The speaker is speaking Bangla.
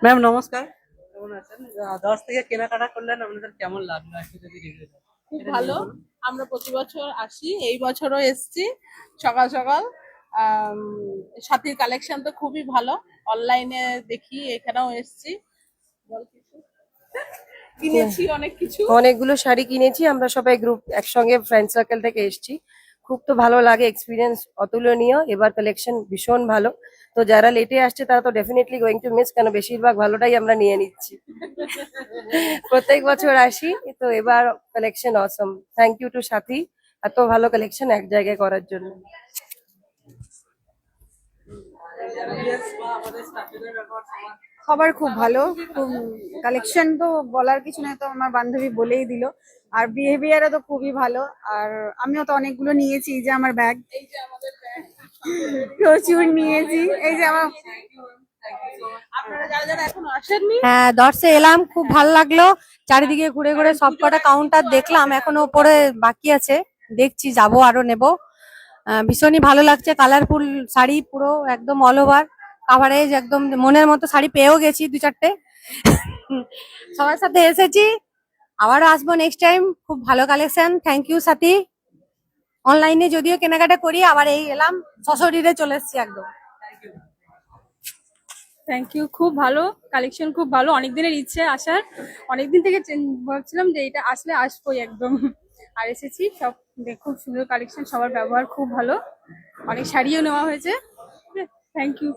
ম্যাম নমস্কার, কেমন আছেন? 10 থেকে কেনাকাটা করলেন, আপনাদের কেমন লাগলো একটু যদি রিভিউ দেন? খুব এটা নিয়ে ভালো। বলুন। আমরা প্রতি বছর আসি, এই বছরও এসেছি সকাল সকাল। আম, সাথীর কালেকশন তো খুবই ভালো, অনলাইনে দেখি, এখানেও এসেছি। বল কিছু। কিনেছি অনেক কিছু। অনেকগুলো শাড়ি কিনেছি, আমরা সবাই গ্রুপ একসঙ্গে ফ্রেন্ড সার্কেল থেকে এসেছি। খুব তো ভালো লাগে, এক্সপিরিয়েন্স অতুলনীয়। এবার কালেকশন ভীষণ ভালো। তো যারা লেটে আসছে তারা তো ডেফিনেটলি গোয়িং টু মিস, কেন বেশিরভাগ ভালোটাই আমরা নিয়ে নিচ্ছি। প্রত্যেক বছর আসি, তো এবার collection awesome. Thank you to Sathi, এত ভালো কালেকশন এক জায়গায় করার জন্য। Yes, বা আমাদের স্টাফেদের ব্যাপার সবার সবার খুব ভালো। খুব কালেকশন তো বলার কিছু নেই, তো আমার বান্ধবী বলেই দিল। আর বিহেভিয়ারও তো খুবই ভালো। আর আমিও তো অনেকগুলো নিয়েছি, এই যে আমার ব্যাগ এই যে আমাদের ব্যাগ, প্রচুর নিয়েছি। এই যে আমার আপনারা যারা যারা এখনো আসেননি, হ্যাঁ, দর্শে এলাম, খুব ভালো লাগলো। চারিদিকে ঘুরে ঘুরে সবকটা কাউন্টার দেখলাম, এখনো উপরে বাকি আছে, দেখছি, যাবো, আরো নেব। ভীষণই ভালো লাগছে, কালারফুল শাড়ি, পুরো একদম অল ওভার কাভারেজ, একদম মনের মতো শাড়ি পেয়েও গেছি 2-4টে। সবার সাথে এসেছি, আবারও আসবো নেক্সট টাইম। খুব ভালো কালেকশন, থ্যাংক ইউ সাথী। অনলাইনে যদিও কেনাকাটা করি, আবার এই এলাম, সশরীরে চলে এসেছি একদম। থ্যাংক ইউ, খুব ভালো কালেকশন, খুব ভালো। অনেক দিনের ইচ্ছে আসার, অনেকদিন থেকে ভাবছিলাম যে এটা আসলে আসবোই একদম। আর এসেছি, সব খুব সুন্দর কালেকশন, সবার ব্যবহার খুব ভালো, অনেক শাড়িও নেওয়া হয়েছে। Thank you.